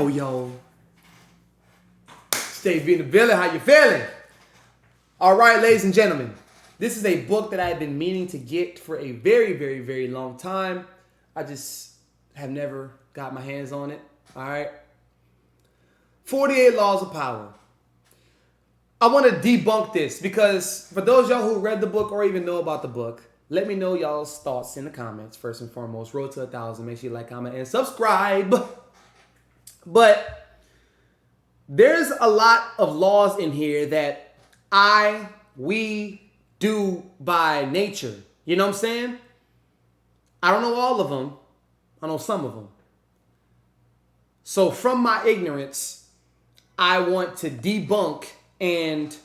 Yo. Stay being the villain. How you feeling? All right, ladies and gentlemen. This is a book that I've been meaning to get for a very, very, very long time. I just have never got my hands on it. All right. 48 Laws of Power. I want to debunk this because for those y'all who read the book or even know about the book, let me know y'all's thoughts in the comments. First and foremost, road to 1,000. Make sure you like, comment, and subscribe. But there's a lot of laws in here that we do by nature. You know what I'm saying? I don't know all of them. I know some of them. So from my ignorance, I want to debunk and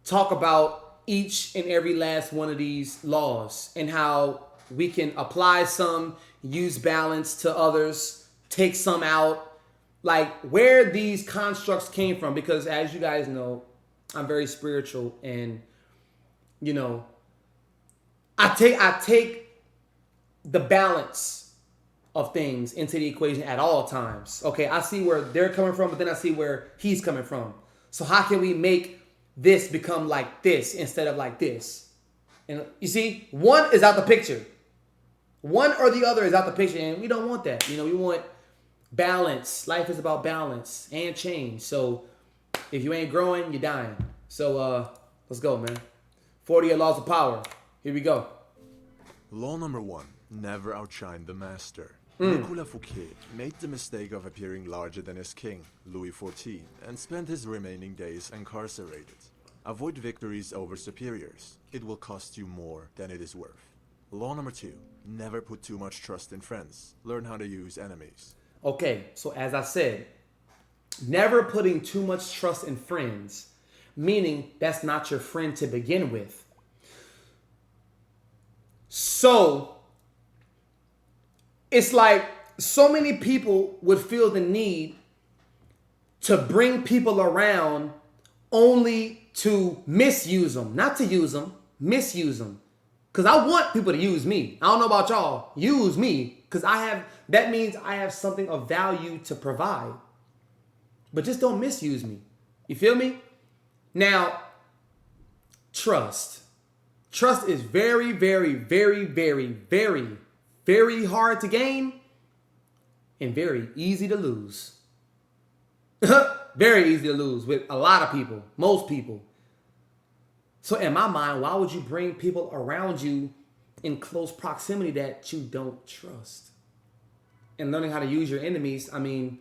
talk about each and every last one of these laws and how we can apply some, use balance to others, take some out, like where these constructs came from. Because as you guys know, I'm very spiritual and, you know, I take the balance of things into the equation at all times. Okay, I see where they're coming from, but then I see where he's coming from. So how can we make this become like this instead of like this? And you see, one is out the picture. One or the other is out the picture, and we don't want that. You know, we want balance. Life is about balance and change. So if you ain't growing, you're dying. So let's go, man. 48 Laws of Power. Here we go. Law number 1. Never outshine the master. Nicolas Fouquet made the mistake of appearing larger than his king, Louis XIV, and spent his remaining days incarcerated. Avoid victories over superiors. It will cost you more than it is worth. Law number 2. Never put too much trust in friends. Learn how to use enemies. Okay, so as I said, never putting too much trust in friends, meaning that's not your friend to begin with. So it's like so many people would feel the need to bring people around only to misuse them, not to use them, misuse them. Because I want people to use me. I don't know about y'all. Use me. Because that means I have something of value to provide. But just don't misuse me. You feel me? Now, trust. Trust is very, very, very, very, very, very hard to gain and very easy to lose. Very easy to lose with a lot of people, most people. So in my mind, why would you bring people around you in close proximity that you don't trust? And learning how to use your enemies, I mean,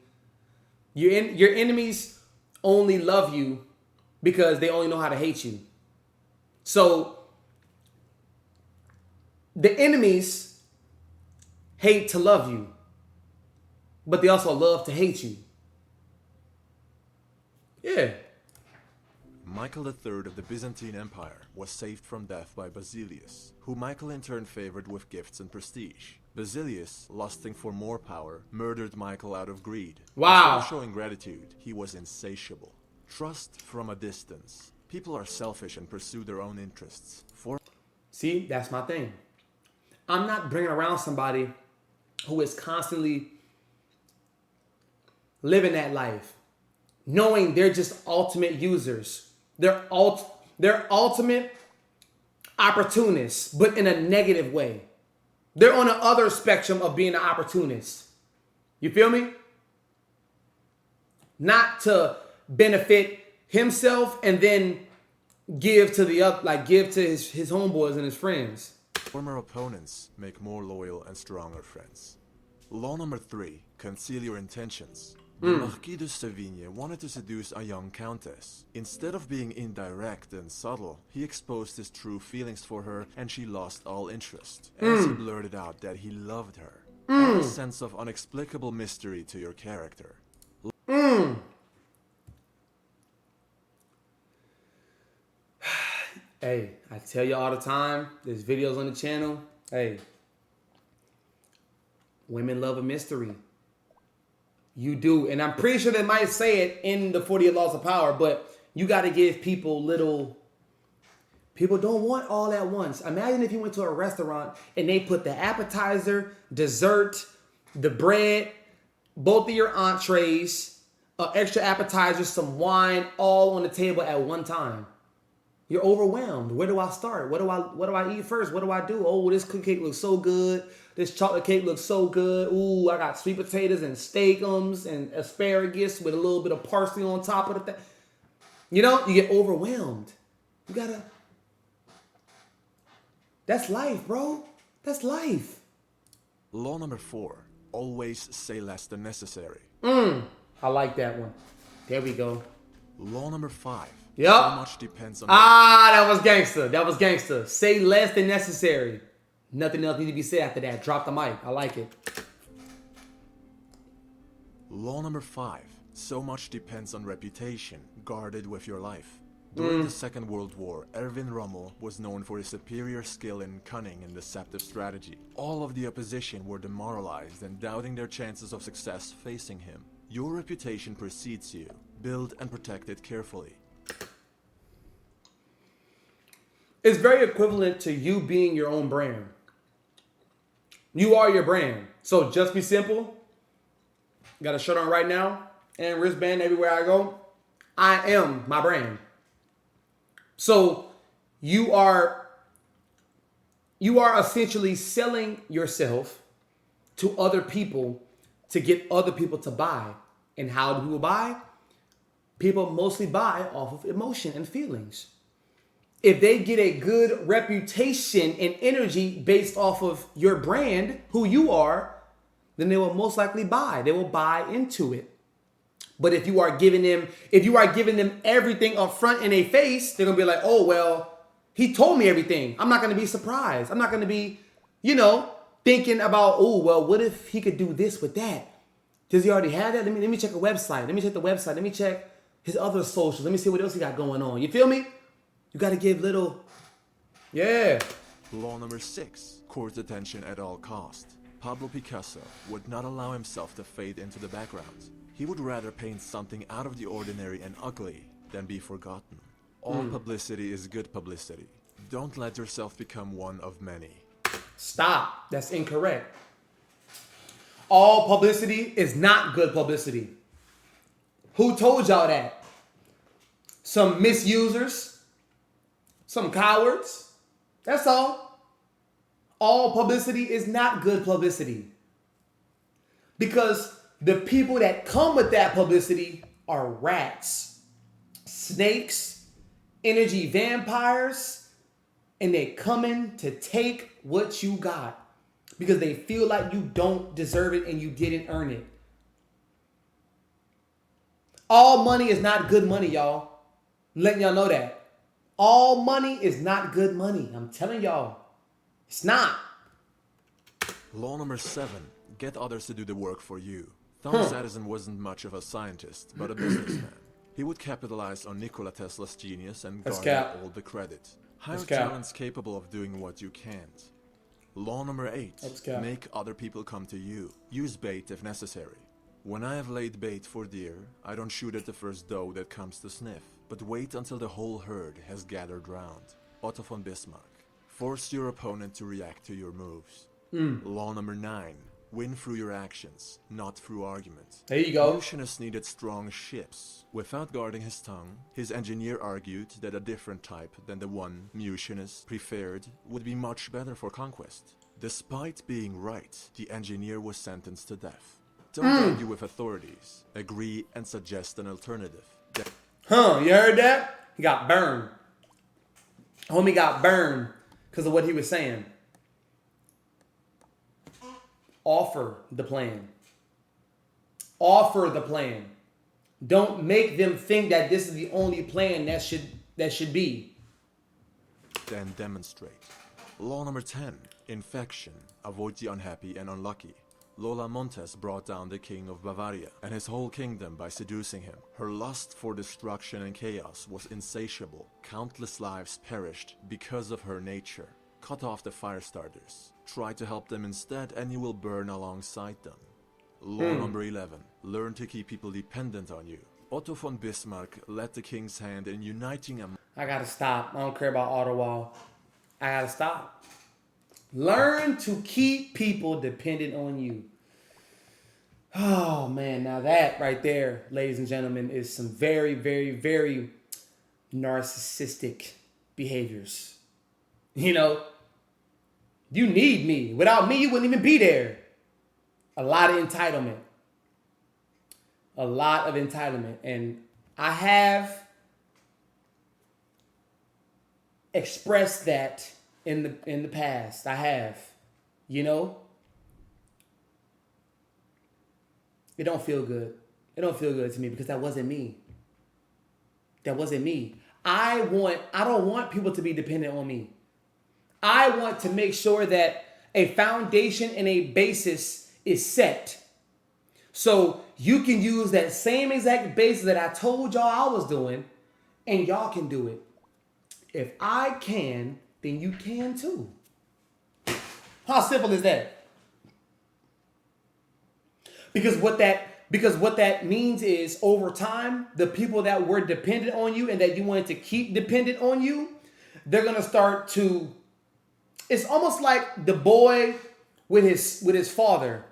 your enemies only love you because they only know how to hate you. So the enemies hate to love you, but they also love to hate you. Yeah. Michael III of the Byzantine Empire was saved from death by Basilius, who Michael in turn favored with gifts and prestige. Basilius, lusting for more power, murdered Michael out of greed. Wow. Instead of showing gratitude, he was insatiable. Trust from a distance. People are selfish and pursue their own interests. See, that's my thing. I'm not bringing around somebody who is constantly living that life, knowing they're just ultimate users. They're ultimate opportunists, but in a negative way. They're on the other spectrum of being an opportunist. You feel me? Not to benefit himself and then give to the other, like give to his homeboys and his friends. Former opponents make more loyal and stronger friends. Law number 3. Conceal your intentions. The Marquis de Sévigné wanted to seduce a young countess. Instead of being indirect and subtle, he exposed his true feelings for her and she lost all interest. As he blurted out that he loved her. Add a sense of inexplicable mystery to your character. Hey, I tell you all the time, there's videos on the channel. Hey, women love a mystery. You do. And I'm pretty sure they might say it in the 48 Laws of Power, but you got to give people little... People don't want all at once. Imagine if you went to a restaurant and they put the appetizer, dessert, the bread, both of your entrees, extra appetizers, some wine, all on the table at one time. You're overwhelmed. Where do I start? What do I eat first? What do I do? Oh, this cake looks so good. This chocolate cake looks so good. Ooh, I got sweet potatoes and steakums and asparagus with a little bit of parsley on top of the thing. You know, you get overwhelmed. You gotta. That's life, bro. That's life. Law number 4. Always say less than necessary. I like that one. There we go. Law number 5. Yep. So much depends on... That was gangster. That was gangster. Say less than necessary. Nothing else needs to be said after that. Drop the mic. I like it. Law number 5. So much depends on reputation, guarded with your life. During the Second World War, Erwin Rommel was known for his superior skill in cunning and deceptive strategy. All of the opposition were demoralized and doubting their chances of success facing him. Your reputation precedes you. Build and protect it carefully. It's very equivalent to you being your own brand. You are your brand. So just be simple. Got a shirt on right now and wristband everywhere I go. I am my brand. So you are essentially selling yourself to other people to get other people to buy. And how do people buy? People mostly buy off of emotion and feelings. If they get a good reputation and energy based off of your brand, who you are, then they will most likely buy. They will buy into it. But if you are giving them everything up front in their face, they're gonna be like, oh well, he told me everything. I'm not gonna be surprised. I'm not gonna be, thinking about, oh well, what if he could do this with that? Does he already have that? Let me check a website. Let me check the website. Let me check his other socials. Let me see what else he got going on. You feel me? You gotta give little, yeah. Law number 6. Court attention at all cost. Pablo Picasso would not allow himself to fade into the background. He would rather paint something out of the ordinary and ugly than be forgotten. All publicity is good publicity. Don't let yourself become one of many. Stop. That's incorrect. All publicity is not good publicity. Who told y'all that? Some misusers? Some cowards? That's all. All publicity is not good publicity. Because the people that come with that publicity are rats, snakes, energy vampires, and they coming to take what you got because they feel like you don't deserve it and you didn't earn it. All money is not good money, y'all. I'm letting y'all know that. All money is not good money. I'm telling y'all. It's not. Law number 7. Get others to do the work for you. Thomas Edison wasn't much of a scientist, but a businessman. He would capitalize on Nikola Tesla's genius and garner all the credit. Hire talents capable of doing what you can't. Law number 8. Make other people come to you. Use bait if necessary. When I have laid bait for deer, I don't shoot at the first doe that comes to sniff, but wait until the whole herd has gathered round. Otto von Bismarck. Force your opponent to react to your moves. Law number 9. Win through your actions, not through argument. There you go. Mucianus needed strong ships. Without guarding his tongue, his engineer argued that a different type than the one Mucianus preferred would be much better for conquest. Despite being right, the engineer was sentenced to death. Don't argue with authorities. Agree and suggest an alternative. You heard that? He got burned. Homie got burned because of what he was saying. Offer the plan. Offer the plan. Don't make them think that this is the only plan that should be. Then demonstrate. Law number 10. Infection. Avoid the unhappy and unlucky. Lola Montes brought down the king of Bavaria and his whole kingdom by seducing him. Her lust for destruction and chaos was insatiable. Countless lives perished because of her nature. Cut off the fire starters. Try to help them instead and you will burn alongside them. Law number 11. Learn to keep people dependent on you. Otto von Bismarck led the king's hand in uniting a... I gotta stop. I don't care about Ottawa. I gotta stop. Learn to keep people dependent on you. Oh man, now that right there, ladies and gentlemen, is some very, very, very narcissistic behaviors. You know, you need me. Without me, you wouldn't even be there. A lot of entitlement. A lot of entitlement. And I have expressed that in the past. I have. You know? It don't feel good. It don't feel good to me because that wasn't me. That wasn't me. I don't want people to be dependent on me. I want to make sure that a foundation and a basis is set. So you can use that same exact basis that I told y'all I was doing, and y'all can do it. If I can, then you can too. How simple is that? Because what that means is over time, the people that were dependent on you and that you wanted to keep dependent on you, they're gonna start to. It's almost like the boy with his father.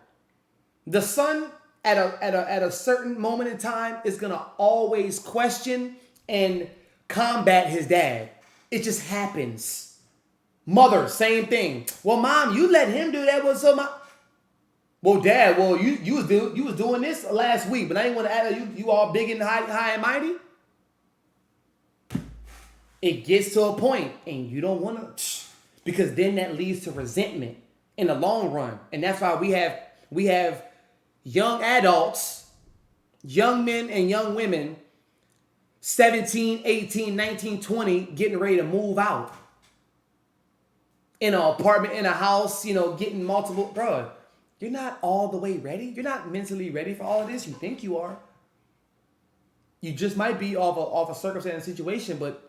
The son at a certain moment in time is gonna always question and combat his dad. It just happens. Mother, same thing. Well, mom, you let him do that. What's up, my? Well, dad, you was doing this last week, but I didn't want to add you all big and high and mighty. It gets to a point, and you don't want to, because then that leads to resentment in the long run, and that's why we have young adults, young men and young women, 17, 18, 19, 20, getting ready to move out in an apartment, in a house, getting multiple, bro. You're not all the way ready. You're not mentally ready for all of this. You think you are. You just might be off a circumstance and situation, but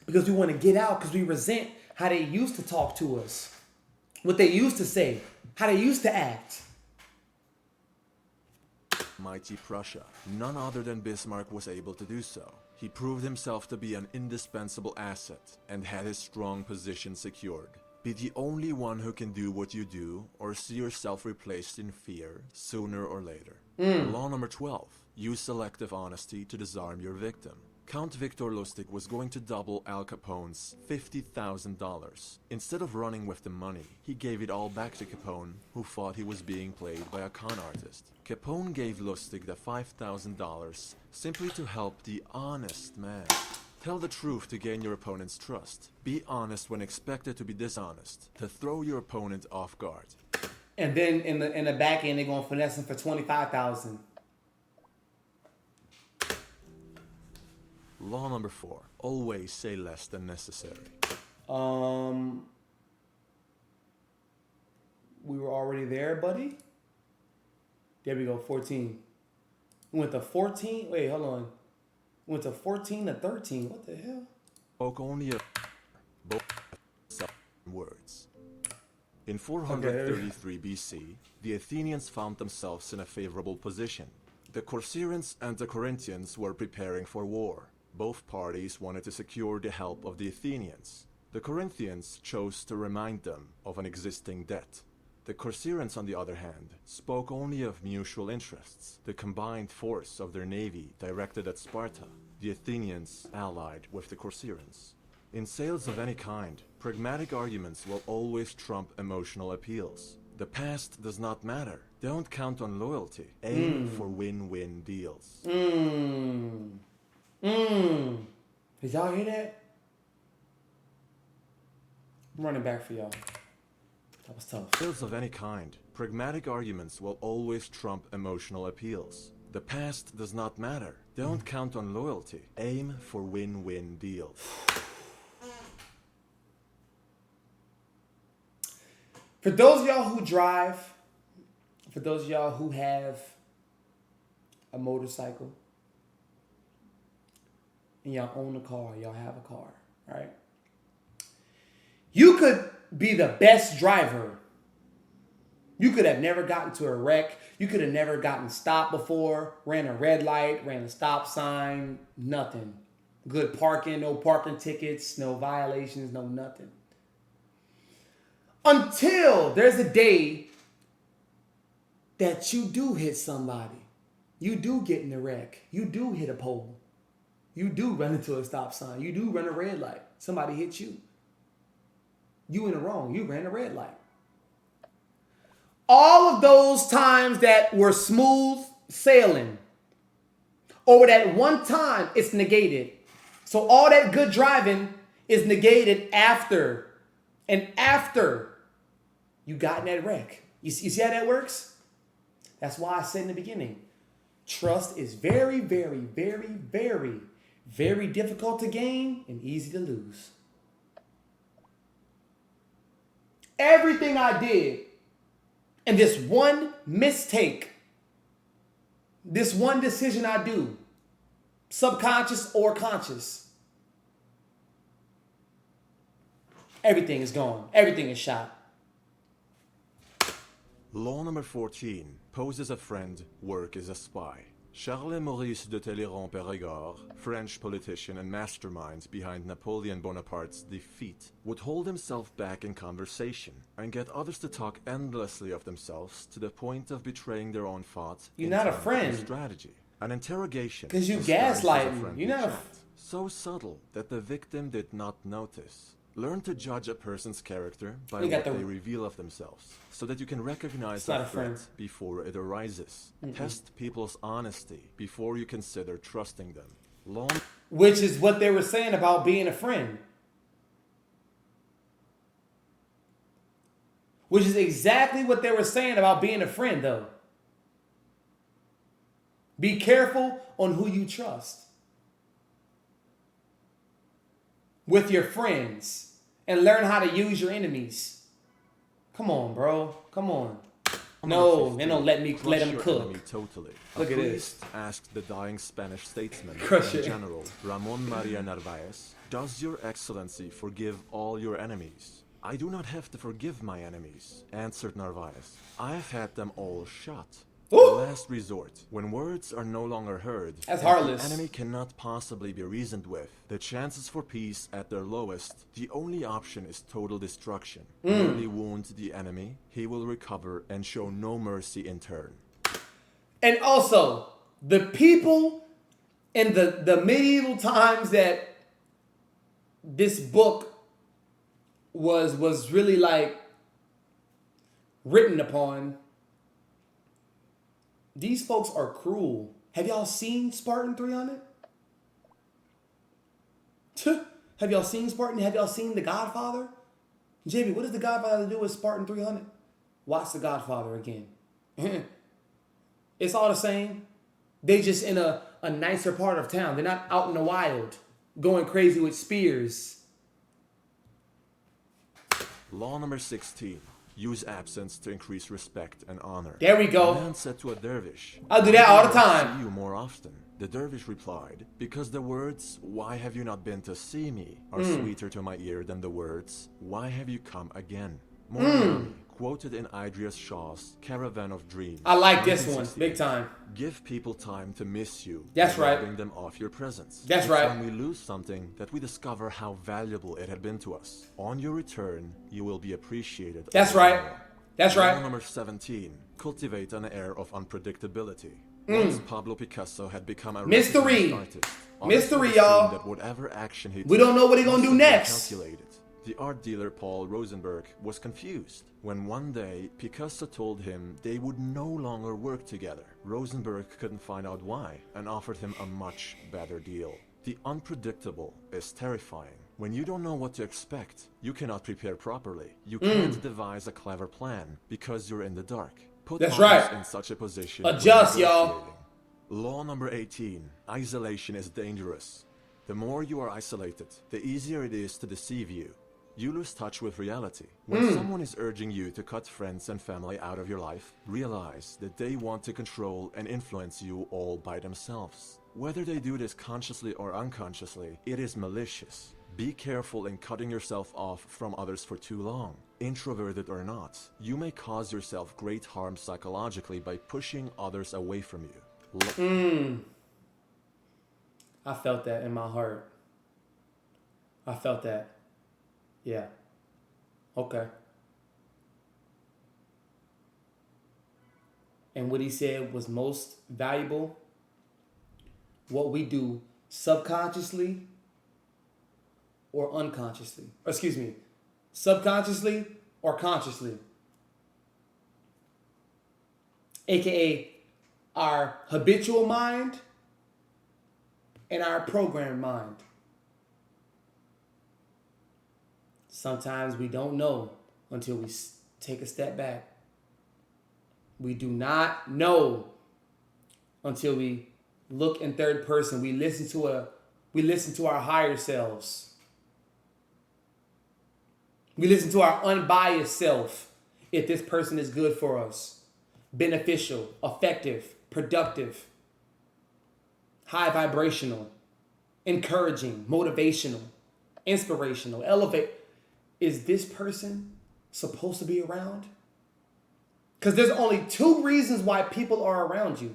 because we want to get out, because we resent how they used to talk to us, what they used to say, how they used to act. Mighty Prussia. None other than Bismarck was able to do so. He proved himself to be an indispensable asset and had his strong position secured. Be the only one who can do what you do, or see yourself replaced in fear sooner or later. Law number 12. Use selective honesty to disarm your victim. Count Victor Lustig was going to double Al Capone's $50,000. Instead of running with the money, he gave it all back to Capone, who thought he was being played by a con artist. Capone gave Lustig the $5,000 simply to help the honest man. Tell the truth to gain your opponent's trust. Be honest when expected to be dishonest, to throw your opponent off guard. And then in the back end, they're gonna finesse him for $25,000. Law number 4. Always say less than necessary. We were already there, buddy. There we go, 14. We went to 14. Wait, hold on. We went to 14 to 13. What the hell? Spoke only of both words. In 433 BC, the Athenians found themselves in a favorable position. The Corcyraeans and the Corinthians were preparing for war. Both parties wanted to secure the help of the Athenians. The Corinthians chose to remind them of an existing debt. The Corcyraeans, on the other hand, spoke only of mutual interests, the combined force of their navy directed at Sparta, the Athenians allied with the Corcyraeans. In sales of any kind, pragmatic arguments will always trump emotional appeals. The past does not matter. Don't count on loyalty. Aim for win-win deals. Did y'all hear that? I'm running back for y'all. That was tough. Sales of any kind, pragmatic arguments will always trump emotional appeals. The past does not matter. Don't count on loyalty. Aim for win-win deals. For those of y'all who drive, for those of y'all who have a motorcycle, and y'all own a car, y'all have a car, right? You could be the best driver. You could have never gotten to a wreck. You could have never gotten stopped before, ran a red light, ran a stop sign, nothing. Good parking, no parking tickets, no violations, no nothing. Until there's a day that you do hit somebody. You do get in a wreck. You do hit a pole. You do run into a stop sign. You do run a red light. Somebody hit you. You in the wrong. You ran a red light. All of those times that were smooth sailing, or that one time, it's negated. So all that good driving is negated after. And after you got in that wreck. You see how that works? That's why I said in the beginning, trust is very, very, very, very, very difficult to gain and easy to lose. Everything I did, and this one mistake, this one decision I do, subconscious or conscious, everything is gone. Everything is shot. Law number 14. Pose as a friend, work as a spy. Charles Maurice de Talleyrand-Périgord, French politician and mastermind behind Napoleon Bonaparte's defeat, would hold himself back in conversation and get others to talk endlessly of themselves to the point of betraying their own thoughts. You're not a intent, friend. and strategy. An interrogation. 'Cause you disguised as a gaslighting. friendly You're not a chat. So subtle that the victim did not notice. Learn to judge a person's character by You got what the- they reveal of themselves, so that you can recognize not a a friend. threat before it arises. Test people's honesty before you consider trusting them. Which is what they were saying about being a friend. Which is exactly what they were saying about being a friend, though. Be careful on who you trust with your friends, and learn how to use your enemies. Come on, bro. Come on. No, they don't let him cook. Totally. Look a at priest this. asked the dying Spanish statesman Crush and it. general Ramon Maria Narvaez, "Does your excellency forgive all your enemies?" "I do not have to forgive my enemies," answered Narvaez. "I have had them all shot." The Ooh. last resort, when words are no longer heard, That's and heartless. the enemy cannot possibly be reasoned with, the chances for peace at their lowest, the only option is total destruction. Merely wound the enemy, he will recover and show no mercy in turn. And also, the people in the medieval times that this book was really like written upon, these folks are cruel. Have y'all seen Spartan 300? Have y'all seen Spartan? Have y'all seen The Godfather? JB, what does The Godfather do with Spartan 300? Watch The Godfather again. It's all the same. They just in a nicer part of town. They're not out in the wild going crazy with spears. Law number 16. Use absence to increase respect and honor. There we go. A man said to a dervish, I'll do that all the "Why do I time." see you more often?" The dervish replied, "Because the words, 'Why have you not been to see me?' are sweeter to my ear than the words, 'Why have you come again?'" Morally, quoted in Idries Shaw's Caravan of Dreams. I like this one, 1968. big time. Give people time to miss you. That's by right. robbing them of your presence. That's It's right. when we lose something that we discover how valuable it had been to us. On your return, you will be appreciated. That's all the right. more. That's Law right. number 17. Cultivate an air of unpredictability. Once Pablo Picasso had become a Mystery. recognized artist, Mystery, others y'all. assumed that whatever action he We took don't know what he gonna must do have been next. calculated. The art dealer Paul Rosenberg was confused when one day Picasso told him they would no longer work together. Rosenberg couldn't find out why and offered him a much better deal. The unpredictable is terrifying. When you don't know what to expect, you cannot prepare properly. You can't devise a clever plan because you're in the dark. Put That's others right. in such a position. when Adjust, y'all. negotiating. Law number 18. Isolation is dangerous. The more you are isolated, the easier it is to deceive you. You lose touch with reality. When someone is urging you to cut friends and family out of your life, realize that they want to control and influence you all by themselves. Whether they do this consciously or unconsciously, it is malicious. Be careful in cutting yourself off from others for too long. Introverted or not, you may cause yourself great harm psychologically by pushing others away from you. I felt that in my heart. I felt that. Yeah. Okay. And what he said was most valuable. What we do subconsciously or unconsciously. Or excuse me, subconsciously or consciously. AKA our habitual mind and our programmed mind. Sometimes we don't know until we take a step back. We do not know until we look in third person. We listen to our higher selves. We listen to our unbiased self. If this person is good for us, beneficial, effective, productive, high vibrational, encouraging, motivational, inspirational, elevate. Is this person supposed to be around? Because there's only two reasons why people are around you.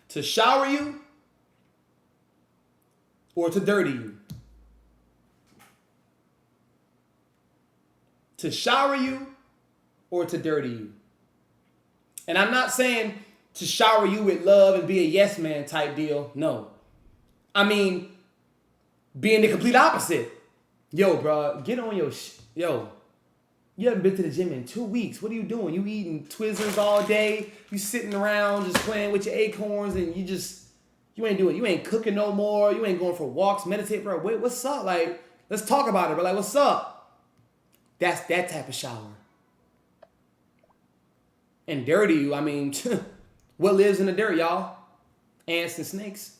To shower you or to dirty you. To shower you or to dirty you. And I'm not saying to shower you with love and be a yes man type deal. No. I mean, being the complete opposite. Yo, bro, get on your yo. You haven't been to the gym in 2 weeks. What are you doing? You eating Twizzlers all day. You sitting around just playing with your acorns and you ain't doing, you ain't cooking no more. You ain't going for walks, meditate, bro. Wait, what's up? Like, let's talk about it, bro. Like, what's up? That's that type of shower. And dirty you, I mean, what lives in the dirt, y'all? Ants and snakes.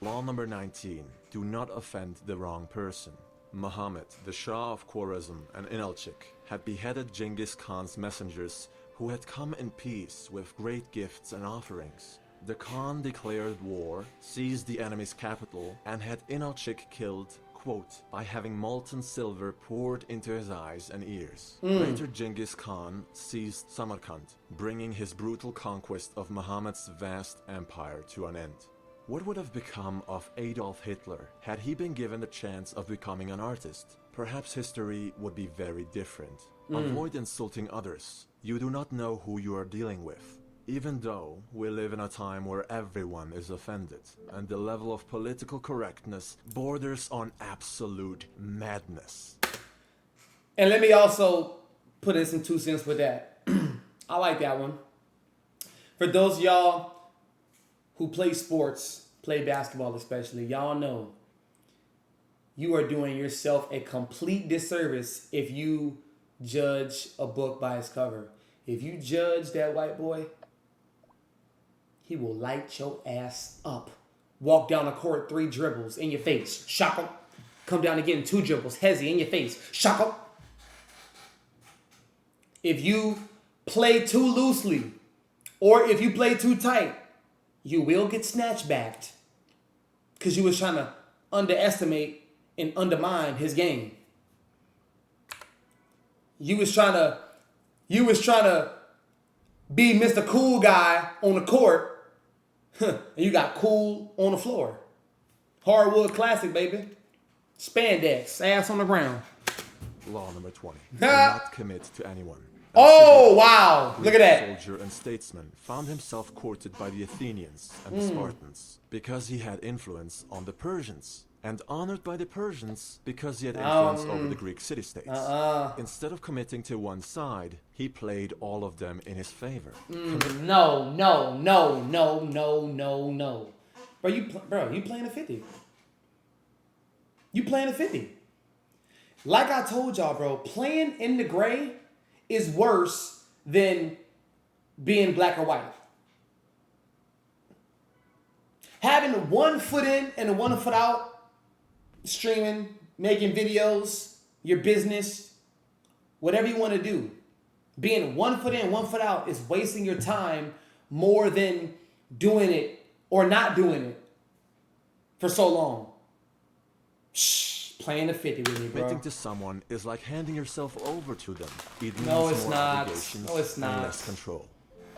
Law number 19. Do not offend the wrong person. Muhammad, the Shah of Khwarezm and Inalchik, had beheaded Genghis Khan's messengers who had come in peace with great gifts and offerings. The Khan declared war, seized the enemy's capital, and had Inalchik killed, quote, by having molten silver poured into his eyes and ears. Later Genghis Khan seized Samarkand, bringing his brutal conquest of Muhammad's vast empire to an end. What would have become of Adolf Hitler had he been given the chance of becoming an artist? Perhaps history would be very different. Avoid insulting others. You do not know who you are dealing with. Even though we live in a time where everyone is offended, and the level of political correctness borders on absolute madness. And let me also put in some 2 cents with that. I like that one. For those of y'all who play sports, play basketball especially, y'all know you are doing yourself a complete disservice if you judge a book by its cover. If you judge that white boy, he will light your ass up. Walk down the court 3 dribbles in your face. Shock him. Come down again 2 dribbles. Hezzy in your face. Shock him. If you play too loosely or if you play too tight, you will get snatched back because you was trying to underestimate and undermine his game. You was trying to be Mr. Cool Guy on the court, and you got cool on the floor. Hardwood classic, baby. Spandex, ass on the ground. Law number 20. Do not commit to anyone. Oh, wow. Look at that. Soldier and statesman found himself courted by the Athenians and the Spartans because he had influence on the Persians, and honored by the Persians because he had influence over the Greek city-states. Instead of committing to one side, he played all of them in his favor. No. Bro, you playing a 50. You playing a 50. Like I told y'all, bro, playing in the gray is worse than being black or white. Having 1 foot in and 1 foot out, streaming, making videos, your business, whatever you want to do. Being 1 foot in, 1 foot out is wasting your time more than doing it or not doing it for so long. Playing the 50 with me, bro. Committing to someone is like handing yourself over to them. It means No, it's more not. obligations No, it's and not. less control.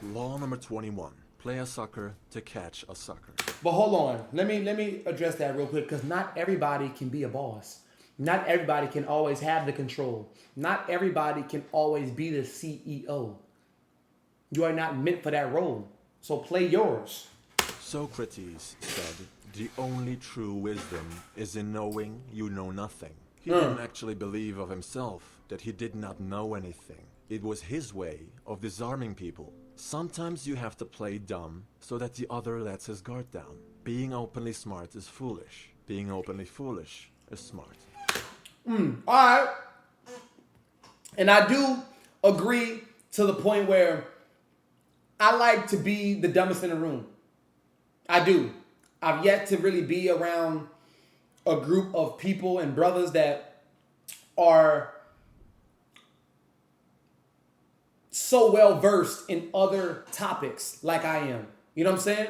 Law number 21. Play a sucker to catch a sucker. But hold on. Let me address that real quick because not everybody can be a boss. Not everybody can always have the control. Not everybody can always be the CEO. You are not meant for that role. So play yours. Socrates said, the only true wisdom is in knowing you know nothing. He didn't actually believe of himself that he did not know anything. It was his way of disarming people. Sometimes you have to play dumb so that the other lets his guard down. Being openly smart is foolish. Being openly foolish is smart. All right. And I do agree to the point where I like to be the dumbest in the room. I do. I've yet to really be around a group of people and brothers that are so well versed in other topics like I am. You know what I'm saying?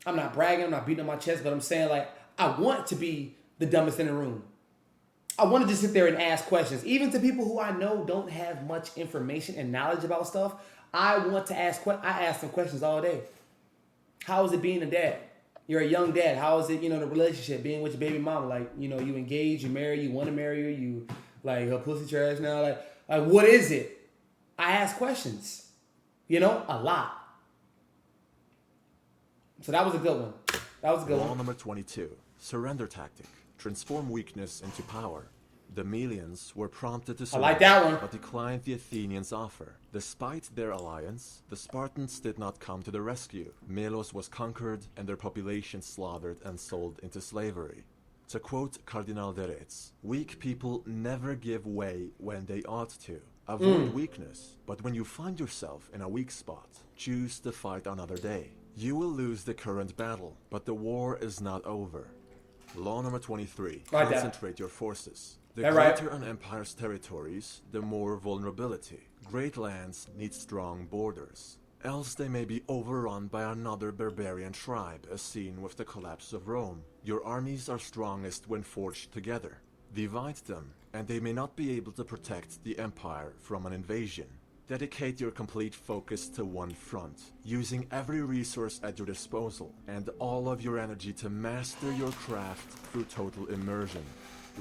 I'm not bragging, I'm not beating on my chest, but I'm saying like I want to be the dumbest in the room. I want to just sit there and ask questions, even to people who I know don't have much information and knowledge about stuff. I want to ask. I ask them questions all day. How is it being a dad? You're a young dad. How is it, the relationship, being with your baby mama? Like, you engage, you marry, you want to marry her, you like her pussy trash now. Like what is it? I ask questions, a lot. So that was a good one. Law number 22, surrender tactic. Transform weakness into power. The Melians were prompted to surrender, like that one. but declined the Athenians' offer. Despite their alliance, the Spartans did not come to the rescue. Melos was conquered and their population slaughtered and sold into slavery. To quote Cardinal de Retz, weak people never give way when they ought to. Avoid weakness, but when you find yourself in a weak spot, choose to fight another day. You will lose the current battle, but the war is not over. Law number 23. Like concentrate your forces. The that greater right. an empire's territories, the more vulnerability. Great lands need strong borders. Else they may be overrun by another barbarian tribe, as seen with the collapse of Rome. Your armies are strongest when forged together. Divide them, and they may not be able to protect the empire from an invasion. Dedicate your complete focus to one front, using every resource at your disposal, and all of your energy to master your craft through total immersion.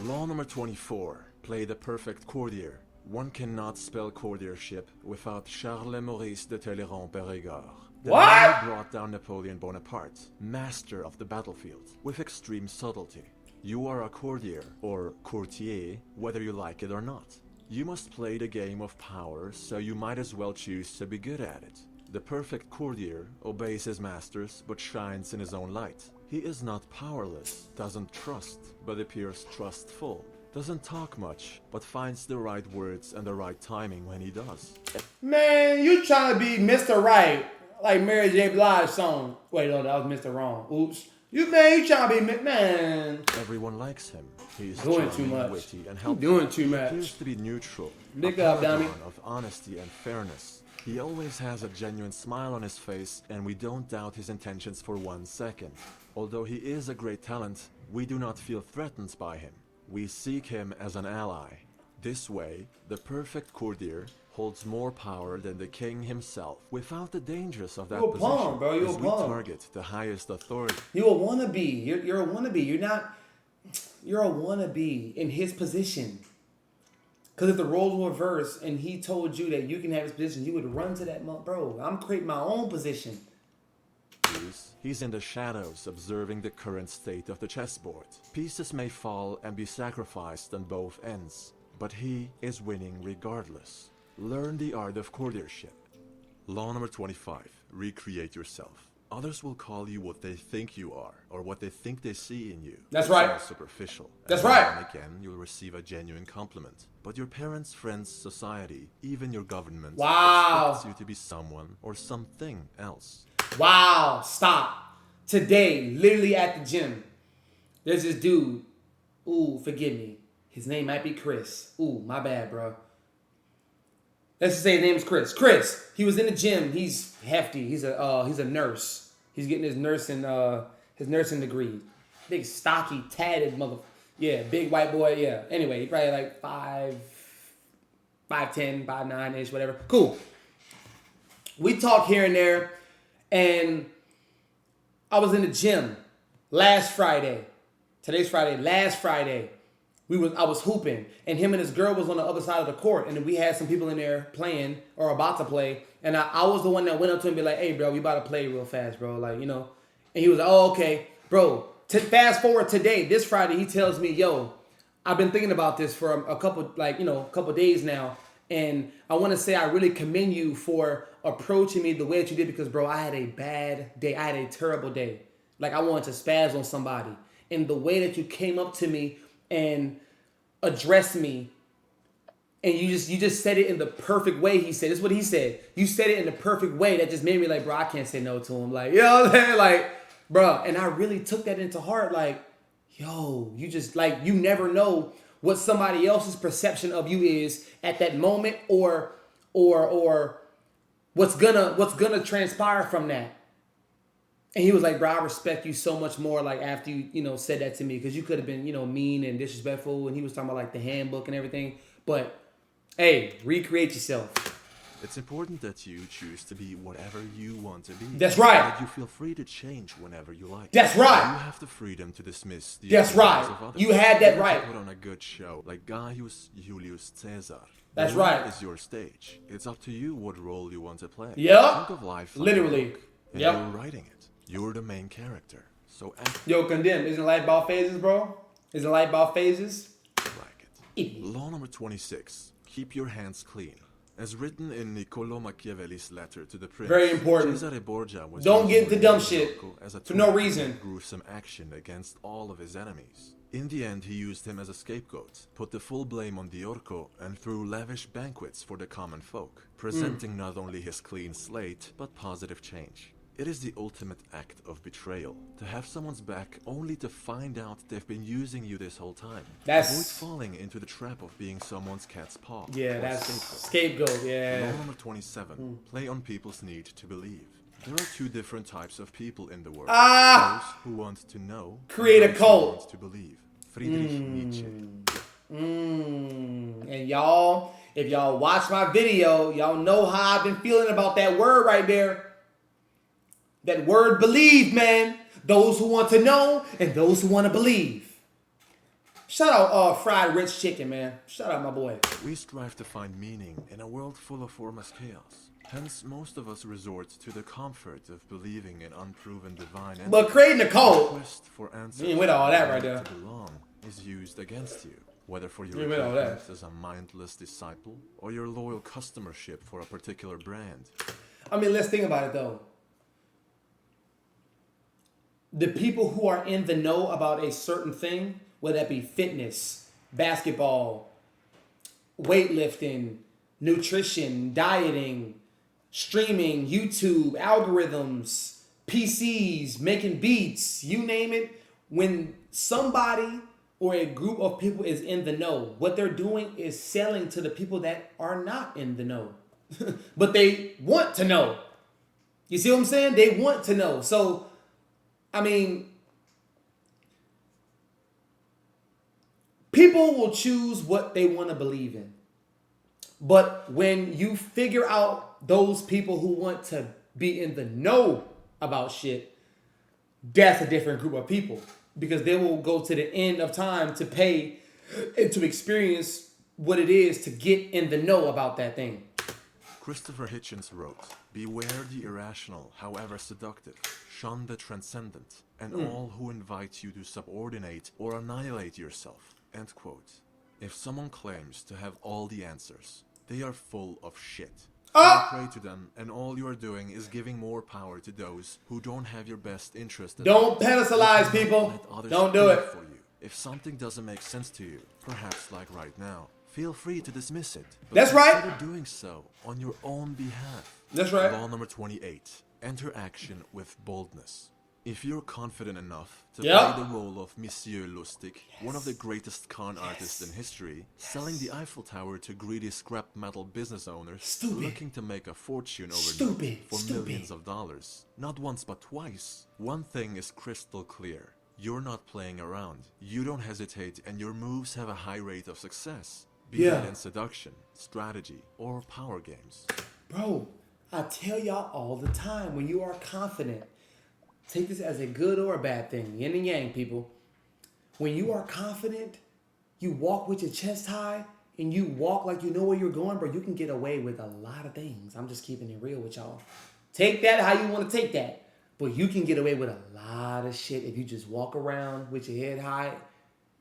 Law number 24. Play the perfect courtier. One cannot spell courtiership without Charles Maurice de Talleyrand-Périgord. The man who brought down Napoleon Bonaparte, master of the battlefield, with extreme subtlety. You are a courtier, or courtier, whether you like it or not. You must play the game of power, so you might as well choose to be good at it. The perfect courtier obeys his masters, but shines in his own light. He is not powerless, doesn't trust, but appears trustful. Doesn't talk much, but finds the right words and the right timing when he does. Man, you trying to be Mr. Right, like Mary J. Blige song. Wait, no, that was Mr. Wrong. Oops. You trying to be, man. Everyone likes him. He's doing too charming, much. witty, and helpful. Doing too much. He appears to be neutral. Big a up, dummy. paragon of honesty and fairness. He always has a genuine smile on his face, and we don't doubt his intentions for 1 second. Although he is a great talent, we do not feel threatened by him. We seek him as an ally. This way, the perfect courtier holds more power than the king himself, without the dangers of that You a position. pawn, bro. You a as we pawn. target the highest authority. You a wannabe. You're a wannabe. You're a wannabe in his position. Because if the roles were reversed and he told you that you can have his position, you would run to that bro. I'm creating my own position. He's in the shadows, observing the current state of the chessboard. Pieces may fall and be sacrificed on both ends, but he is winning regardless. Learn the art of courtiership. Law number 25. Recreate yourself. Others will call you what they think you are, or what they think they see in you. That's It's right. all superficial. That's And right. now and again, you'll receive a genuine compliment. But your parents, friends, society, even your government Wow. expects you to be someone or something else. Wow. Stop. Today, literally at the gym, there's this dude. Ooh, forgive me. His name might be Chris. Ooh, my bad, bro. Let's just say his name is Chris. Chris, he was in the gym. He's hefty. He's a nurse. He's getting his nursing degree. Big, stocky, tatted mother. Yeah, big white boy. Yeah. Anyway, he probably like 5'10", 5'9" ish, whatever. Cool. We talk here and there, and I was in the gym last Friday. Today's Friday. Last Friday, I was hooping, and him and his girl was on the other side of the court, and then we had some people in there playing or about to play, and I was the one that went up to him and be like, "Hey, bro, we about to play real fast, bro." Like, you know, and he was like, "Oh, okay, bro." Fast forward today, this Friday, he tells me, "Yo, I've been thinking about this for a couple days now, and I want to say I really commend you for approaching me the way that you did because, bro, I had a bad day. I had a terrible day. Like, I wanted to spaz on somebody, and the way that you came up to me and addressed me, and you just said it in the perfect way." He said, "This is what he said. You said it in the perfect way that just made me like, bro, I can't say no to him. Like, you know what I'm saying? Like, bro." And I really took that into heart. Like, yo, you just like, you never know what somebody else's perception of you is at that moment, or what's gonna transpire from that. And he was like, "Bro, I respect you so much more, like, after you said that to me, because you could have been, mean and disrespectful." And he was talking about like the handbook and everything. But hey, recreate yourself. It's important that you choose to be whatever you want to be. That's right. And that you feel free to change whenever you like. That's right. You have the freedom to dismiss the That's opinions right. of others. You had that You have right. to put on a good show, like Gaius Julius Caesar. That's The world right. is your stage. It's up to you what role you want to play. Yep. Think of life like Literally. a book, and Yep. you're writing it. You're the main character. So act Yo, Condemn. Isn't life about phases, bro? Isn't life about phases? like it. Law number 26. Keep your hands clean. As written in Niccolò Machiavelli's letter to the prince, Very important. Cesare Borgia was Don't get using into dumb the shit Rocco as a for no tool to reason. take gruesome action against all of his enemies. In the end, he used him as a scapegoat, put the full blame on the Orco, and threw lavish banquets for the common folk, presenting not only his clean slate, but positive change. It is the ultimate act of betrayal, to have someone's back only to find out they've been using you this whole time. That's- Avoid falling into the trap of being someone's cat's paw. Yeah, or that's scapegoat. scapegoat. Yeah. Law number 27. Play on people's need to believe. There are two different types of people in the world. Ah! Those who want to know. Create a and those who cult. want to believe. Friedrich Nietzsche. And y'all, if y'all watch my video, y'all know how I've been feeling about that word right there. That word believe, man. Those who want to know and those who want to believe. Shout out Fried Rich Chicken, man. Shout out my boy. We strive to find meaning in a world full of formless chaos. Hence, most of us resort to the comfort of believing in unproven divine entities. But creating a cult. Quest for answers You ain't with all that right there. to belong is used against you, whether for your You ain't with all that. recruitment as a mindless disciple or your loyal customership for a particular brand. I mean, let's think about it though. The people who are in the know about a certain thing, whether that be fitness, basketball, weightlifting, nutrition, dieting, streaming, YouTube, algorithms, PCs, making beats, you name it. When somebody or a group of people is in the know, what they're doing is selling to the people that are not in the know. But they want to know. You see what I'm saying? They want to know. So, I mean, people will choose what they want to believe in. But when you figure out those people who want to be in the know about shit, that's a different group of people. Because they will go to the end of time to pay and to experience what it is to get in the know about that thing. Christopher Hitchens wrote, "Beware the irrational, however seductive. Shun the transcendent, and all who invite you to subordinate or annihilate yourself." End quote. If someone claims to have all the answers, they are full of shit. Don't pray to them, and all you are doing is giving more power to those who don't have your best interest. Don't pedestalize people. Let others Don't do think it. for you. If something doesn't make sense to you, perhaps like right now, feel free to dismiss it. But That's right. consider doing so on your own behalf. That's right. Law number 28. Enter action with boldness. If you're confident enough to Yep. play the role of Monsieur Lustig, one of the greatest con artists in history, selling the Eiffel Tower to greedy scrap metal business owners Stupid. looking to make a fortune Stupid. for Stupid. millions of dollars. Not once but twice. One thing is crystal clear. You're not playing around. You don't hesitate, and your moves have a high rate of success. Be Yeah. that in seduction, strategy, or power games. Bro, I tell y'all all the time, when you are confident, take this as a good or a bad thing, yin and yang, people. When you are confident, you walk with your chest high and you walk like you know where you're going, bro, you can get away with a lot of things. I'm just keeping it real with y'all. Take that how you want to take that. But you can get away with a lot of shit if you just walk around with your head high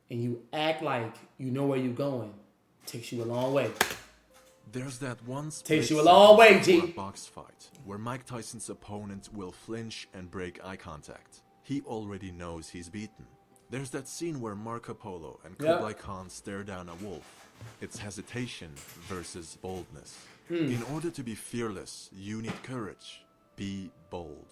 and you act like you know where you're going. Takes you a long way. There's that one Takes you a long way, G. a box fight where Mike Tyson's opponent will flinch and break eye contact. He already knows he's beaten. There's that scene where Marco Polo and Kublai Khan stare down a wolf. It's hesitation versus boldness. In order to be fearless, you need courage. Be bold.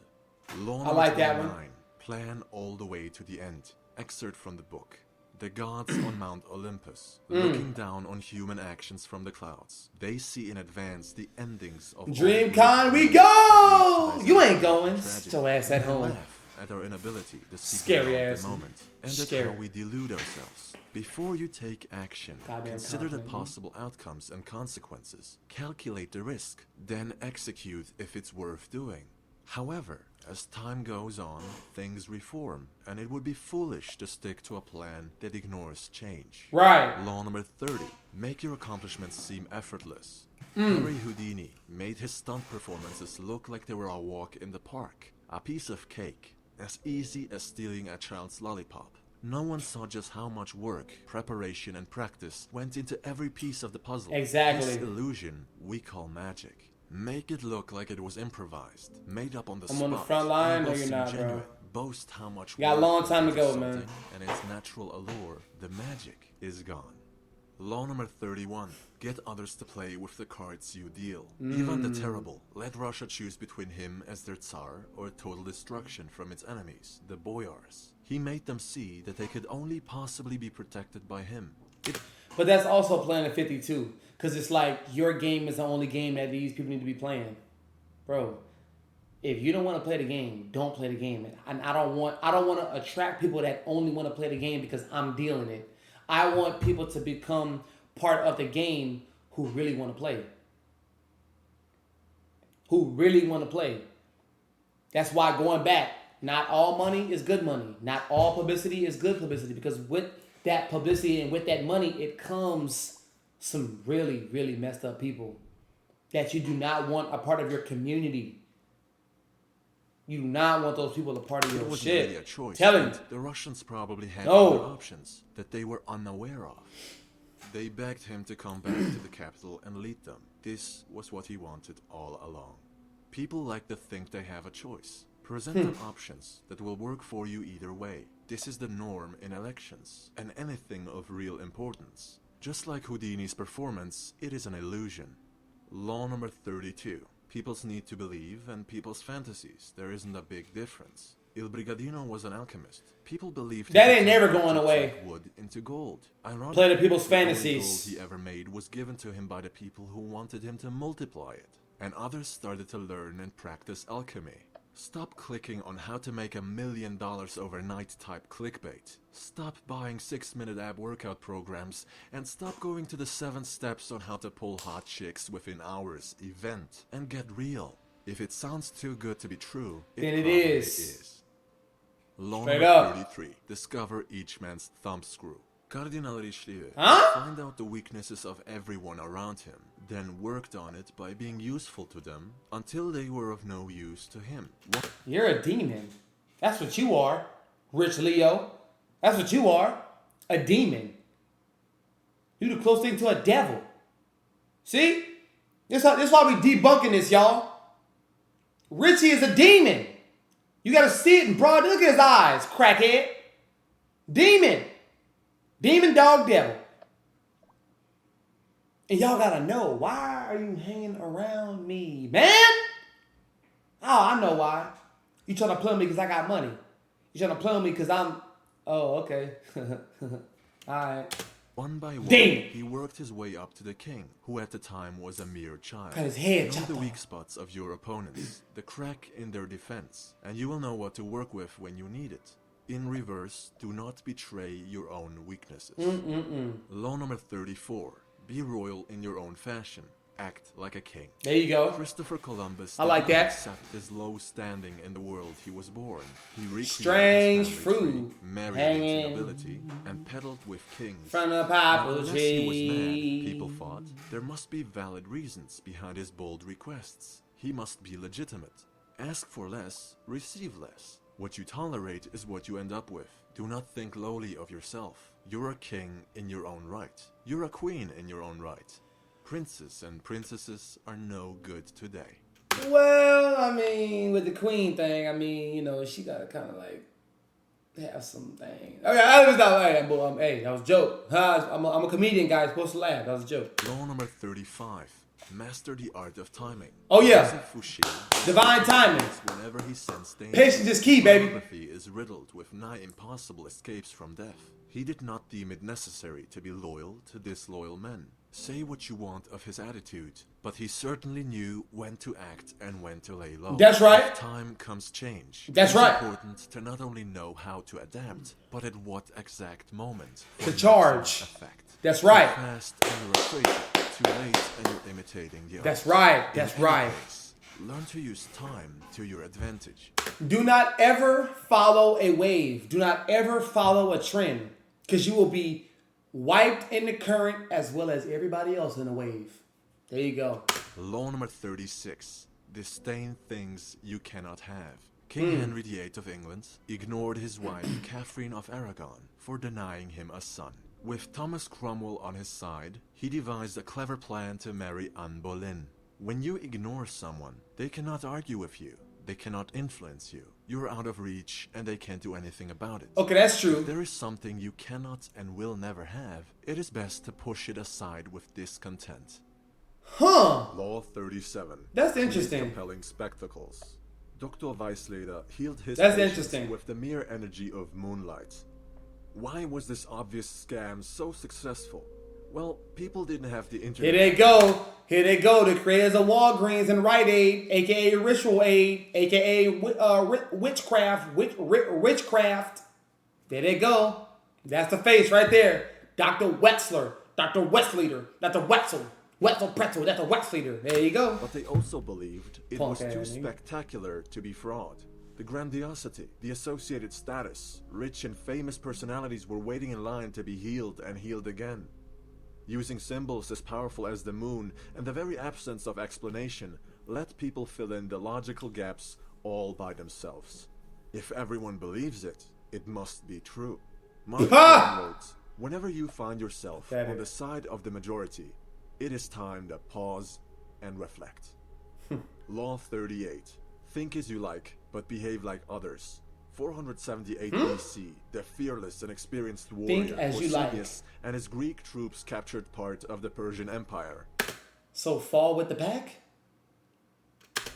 Law I like that 29. one. Plan all the way to the end. Excerpt from the book. The gods on Mount Olympus, looking down on human actions from the clouds. They see in advance the endings of DreamCon, we go! You ain't going. Sit your ass at home. Laugh at our inability to see Scary beyond ass. the moment and Scary. at how we delude ourselves. Before you take action, Goddamn consider the confident, possible outcomes and consequences. Calculate the risk, then execute if it's worth doing. However, as time goes on, things reform, and it would be foolish to stick to a plan that ignores change. Right. Law number 30. Make your accomplishments seem effortless. Harry Houdini made his stunt performances look like they were a walk in the park. A piece of cake. As easy as stealing a child's lollipop. No one saw just how much work, preparation, and practice went into every piece of the puzzle. Exactly. This illusion we call magic. Make it look like it was improvised, made up on the spot. I'm on the front line. and No, will you're seem not, bro. genuine. Boast how much Got a work long went time to into go, something, man. And its natural allure, the magic, is gone. Law number 31. Get others to play with the cards you deal. Even the terrible, let Russia choose between him as their Tsar or total destruction from its enemies, the Boyars. He made them see that they could only possibly be protected by him. But that's also playing at 52. Because it's like your game is the only game that these people need to be playing. Bro, if you don't want to play the game, don't play the game. And I don't want to attract people that only want to play the game because I'm dealing it. I want people to become part of the game who really want to play. Who really want to play. That's why going back, not all money is good money. Not all publicity is good publicity. Because with that publicity and with that money, it comes some really, really messed up people that you do not want a part of your community. You do not want those people a part of It your wasn't shit. really a choice. Tell him. The Russians probably had No. other options that they were unaware of. They begged him to come back to the capital and lead them. This was what he wanted all along. People like to think they have a choice. Present them options that will work for you either way. This is the norm in elections and anything of real importance. Just like Houdini's performance, it is an illusion. Law number 32. People's need to believe and people's fantasies. There isn't a big difference. Il Brigadino was an alchemist. People believed That he ain't could never turn going objects away. like wood into gold. Ironically, Play the people's the only fantasies. gold he ever made was given to him by the people who wanted him to multiply it. And others started to learn and practice alchemy. Stop clicking on how to make $1 million overnight type clickbait. Stop buying 6-minute ab workout programs and stop going to the 7 steps on how to pull hot chicks within hours event and get real. If it sounds too good to be true, Then it probably is. Law Straight number up. 33. Discover each man's thumbscrew. Cardinal Richelieu Huh? find out the weaknesses of everyone around him, then worked on it by being useful to them until they were of no use to him. You're a demon. That's what you are, Rich Leo. That's what you are. A demon. You the closest thing to a devil. See? This is why we debunking this, y'all. Richie is a demon. You gotta see it in broad. Look at his eyes, crackhead. Demon. Demon, dog, devil. And y'all gotta know, why are you hanging around me, man? Oh, I know why. You trying to play with me because I got money. You trying to play with me because I'm... Oh, okay. Alright. One by one, Damn. he worked his way up to the king, who at the time was a mere child. Got his head Know chopped the off. weak spots of your opponents, the crack in their defense, and you will know what to work with when you need it. In reverse, do not betray your own weaknesses. Law number 34. Be royal in your own fashion. act like a king. There you go. Christopher Columbus I like did not that. accept his low standing in the world he was born. He recreated Strange his family fruit tree, married hanging into nobility, and peddled with kings. from the Now, poplar unless he was mad, tree. people thought, there must be valid reasons behind his bold requests. He must be legitimate. Ask for less, receive less. What you tolerate is what you end up with. Do not think lowly of yourself. You're a king in your own right. You're a queen in your own right. Princes and princesses are no good today. Well, I mean, with the queen thing, I mean, you know, she gotta kind of like have some things. Okay, I was not like that, hey, that was a joke. I'm a comedian, guys. Supposed to laugh. That was a joke. Law number 35. Master the art of timing. Oh, yeah. Joseph Fouché Divine timing. Whenever he sensed danger. Patience is key, baby. Geography is riddled with nigh impossible escapes from death. He did not deem it necessary to be loyal to disloyal men. Say what you want of his attitude, but he certainly knew when to act and when to lay low. That's right. With time comes change. That's It's right. important to not only know how to adapt, but at what exact moment. To charge. Effect. That's right. Too fast and you're afraid. Too late and you're imitating the others. That's right. That's In any right. case, learn to use time to your advantage. Do not ever follow a wave. Do not ever follow a trend, because you will be wiped in the current as well as everybody else in the wave. There you go. Law number 36. Disdain things you cannot have. King Henry VIII of England ignored his wife Catherine of Aragon for denying him a son. With Thomas Cromwell on his side, he devised a clever plan to marry Anne Boleyn. When you ignore someone, they cannot argue with you. They cannot influence you. You're out of reach and they can't do anything about it. Okay, that's true. If there is something you cannot and will never have, it is best to push it aside with discontent. Huh. Law 37. That's Create interesting. Compelling spectacles. Dr. Weisleder healed his That's patients interesting. with the mere energy of moonlight. Why was this obvious scam so successful? Well, people didn't have the internet. Here they go. Here they go. The creators of Walgreens and Rite Aid, aka Ritual Aid, aka witchcraft, witchcraft. There they go. That's the face right there. Dr. Wetzler, Dr. Wetzleader, Dr. Wetzel Pretzel, that's a Wetzleader. There you go. But they also believed it Punk was too ass nigga. spectacular to be fraud. The grandiosity, the associated status, rich and famous personalities were waiting in line to be healed and healed again. Using symbols as powerful as the moon and the very absence of explanation let people fill in the logical gaps all by themselves. If everyone believes it, it must be true. Mark Twain wrote, "Whenever you find yourself That on the is. side of the majority, it is time to pause and reflect." Law 38. Think as you like, but behave like others. 478 BC, the fearless and experienced warrior as you like. Poseidon and his Greek troops captured part of the Persian Empire. So fall with the pack,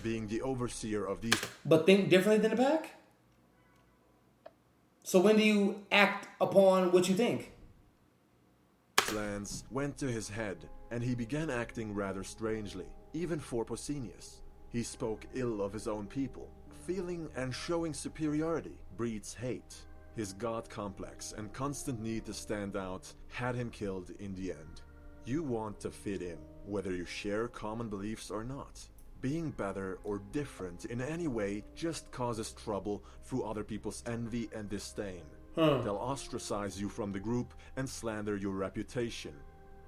Being the overseer of these but think differently than the pack? So when do you act upon what you think? lands went to his head, and he began acting rather strangely, even for Pausanias. He spoke ill of his own people. Feeling and showing superiority breeds hate. His god complex and constant need to stand out had him killed in the end. You want to fit in, whether you share common beliefs or not. Being better or different in any way just causes trouble through other people's envy and disdain. They'll ostracize you from the group and slander your reputation.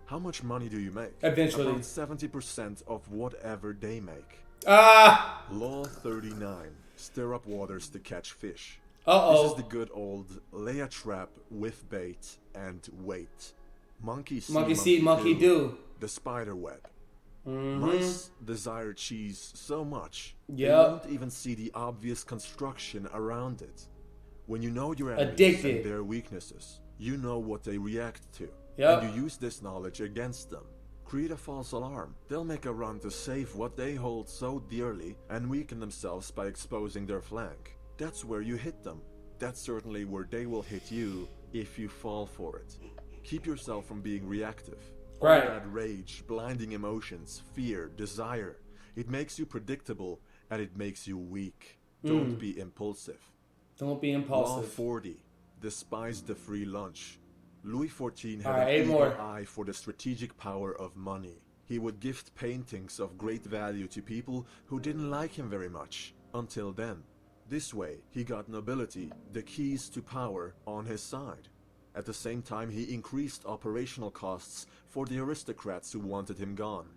How much money do you make? Eventually. About 70% of whatever they make. Law 39. Stir up waters to catch fish. This is the good old lay a trap with bait and wait. Monkey see, monkey do. The spider web. Mice desire cheese so much, they Yep. won't even see the obvious construction around it. When you know your enemies Addicted. and their weaknesses, you know what they react to, Yep. and you use this knowledge against them. Create a false alarm. They'll make a run to save what they hold so dearly and weaken themselves by exposing their flank. That's where you hit them. That's certainly where they will hit you if you fall for it. Keep yourself from being reactive. Right. All that rage, blinding emotions, fear, desire. It makes you predictable and it makes you weak. Don't be impulsive. Don't be Law impulsive. 40. Despise the free lunch. Louis XIV had All right, an 8 eagle more. eye for the strategic power of money. He would gift paintings of great value to people who didn't like him very much, until then. This way, he got nobility, the keys to power, on his side. At the same time, he increased operational costs for the aristocrats who wanted him gone.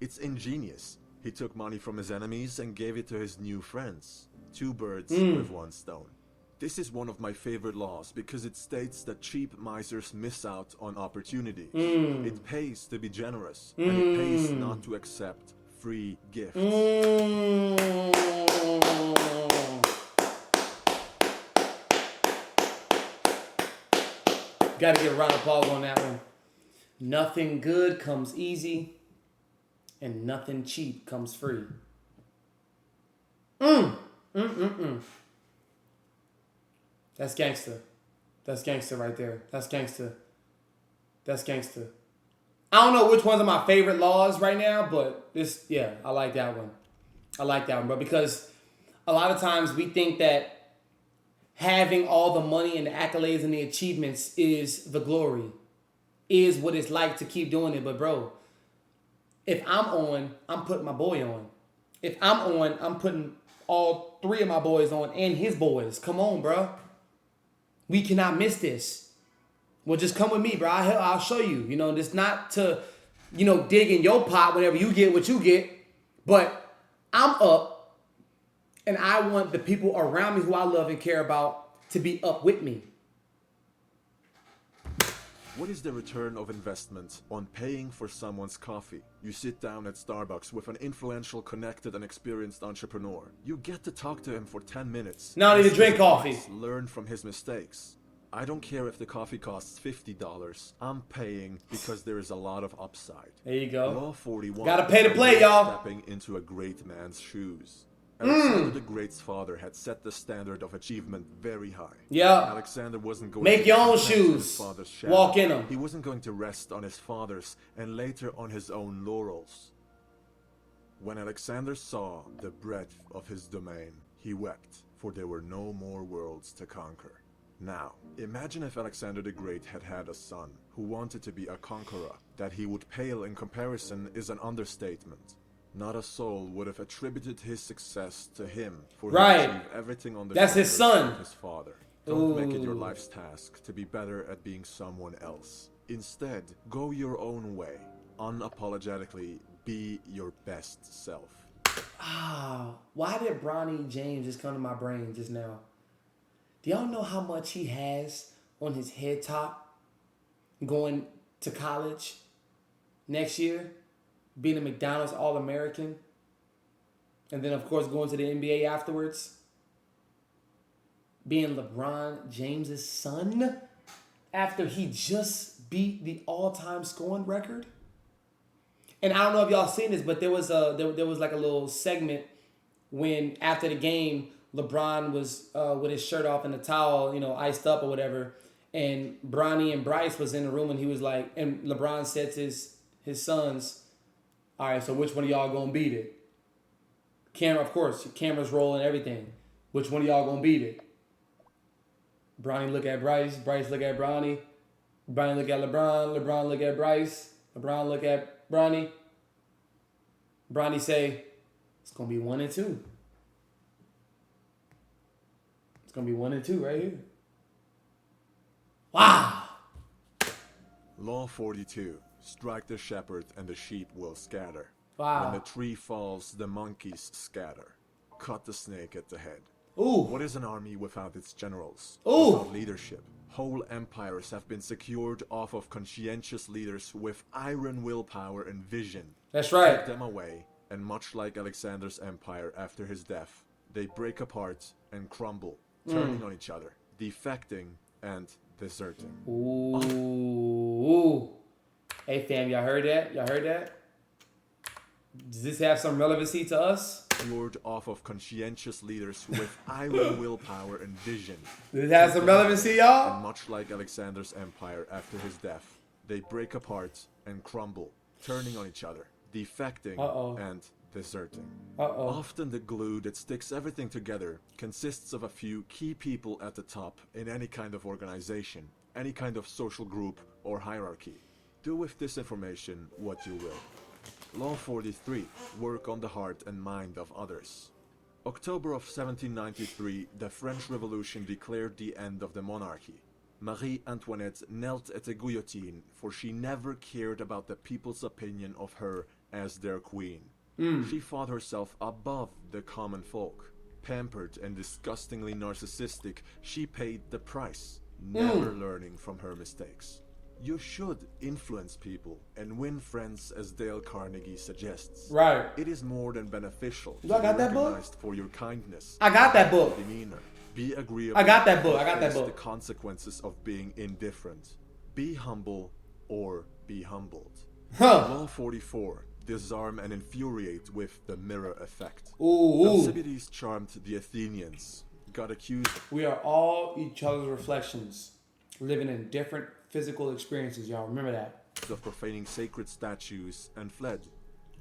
It's ingenious. He took money from his enemies and gave it to his new friends. Two birds with one stone. This is one of my favorite laws because it states that cheap misers miss out on opportunities. It pays to be generous, and it pays not to accept free gifts. Gotta give a round of applause on that one. Nothing good comes easy, and nothing cheap comes free. That's gangster. That's gangster right there. That's gangster. That's gangster. I don't know which ones are my favorite laws right now, but I like that one. I like that one, bro, because a lot of times we think that having all the money and the accolades and the achievements is the glory, is what it's like to keep doing it. But bro, if I'm on, I'm putting my boy on. If I'm on, I'm putting all three of my boys on and his boys. Come on, bro. We cannot miss this. Well, just come with me, bro. I'll show you. You know, it's not to, dig in your pot whenever you get what you get. But I'm up, and I want the people around me who I love and care about to be up with me. What is the return of investment on paying for someone's coffee? You sit down at Starbucks with an influential, connected, and experienced entrepreneur. You get to talk to him for 10 minutes. Now I need to drink coffee. Learn from his mistakes. I don't care if the coffee costs $50. I'm paying because there is a lot of upside. There you go. Law 41. Gotta pay to play, y'all. Stepping into a great man's shoes. Alexander the Great's father had set the standard of achievement very high. Yeah. Alexander wasn't going Make to your own his shoes. father's shadow. Walk in them. He wasn't going to rest on his father's and later on his own laurels. When Alexander saw the breadth of his domain, he wept, for there were no more worlds to conquer. Now, imagine if Alexander the Great had had a son who wanted to be a conqueror. That he would pale in comparison is an understatement. Not a soul would have attributed his success to him, for he achieved everything on the That's his son. Of his father. Don't make it your life's task to be better at being someone else. Instead, go your own way. Unapologetically, be your best self. Why did Bronny James just come to my brain just now? Do y'all know how much he has on his head top going to college next year? Being a McDonald's All-American. And then, of course, going to the NBA afterwards. Being LeBron James' son after he just beat the all-time scoring record. And I don't know if y'all seen this, but there was like a little segment when after the game, LeBron was with his shirt off and a towel, iced up or whatever. And Bronny and Bryce was in the room and he was like, and LeBron said to his sons, all right, so which one of y'all gonna beat it? Of course, camera's rolling, everything. Which one of y'all gonna beat it? Bronny look at Bryce, Bryce look at Bronny, Bronny look at LeBron, LeBron look at Bryce, LeBron look at Bronny. Bronny say, it's gonna be 1 and 2. It's gonna be 1 and 2 right here. Wow. Law 42. Strike the shepherd and the sheep will scatter. Wow. When the tree falls, the monkeys scatter. Cut the snake at the head. Ooh. What is an army without its generals? Ooh. Without leadership? Whole empires have been secured off of conscientious leaders with iron willpower and vision. That's right. Take them away, and much like Alexander's empire after his death, they break apart and crumble, turning on each other, defecting and deserting. Ooh. Hey fam, y'all heard that? Y'all heard that? Does this have some relevancy to us? Secured off of conscientious leaders with iron willpower and vision. Does it have some relevancy, y'all? And much like Alexander's empire after his death, they break apart and crumble, turning on each other, defecting and deserting. Often the glue that sticks everything together consists of a few key people at the top in any kind of organization, any kind of social group or hierarchy. Do with this information what you will. Law 43. Work on the heart and mind of others. October of 1793, the French Revolution declared the end of the monarchy. Marie Antoinette knelt at a guillotine, for she never cared about the people's opinion of her as their queen. She thought herself above the common folk. Pampered and disgustingly narcissistic, she paid the price, never learning from her mistakes. You should influence people and win friends, as Dale Carnegie suggests. Right. It is more than beneficial to I be got that book? recognized for your kindness. I got that book. Demeanor. Be agreeable. I got that book. and I got that face book. the consequences of being indifferent. Be humble or be humbled. Huh. Law 44. Disarm and infuriate with the mirror effect. Ooh. Alcibiades charmed the Athenians, got accused We are all each other's reflections, living in different physical experiences, y'all. Remember that. of profaning sacred statues and fled.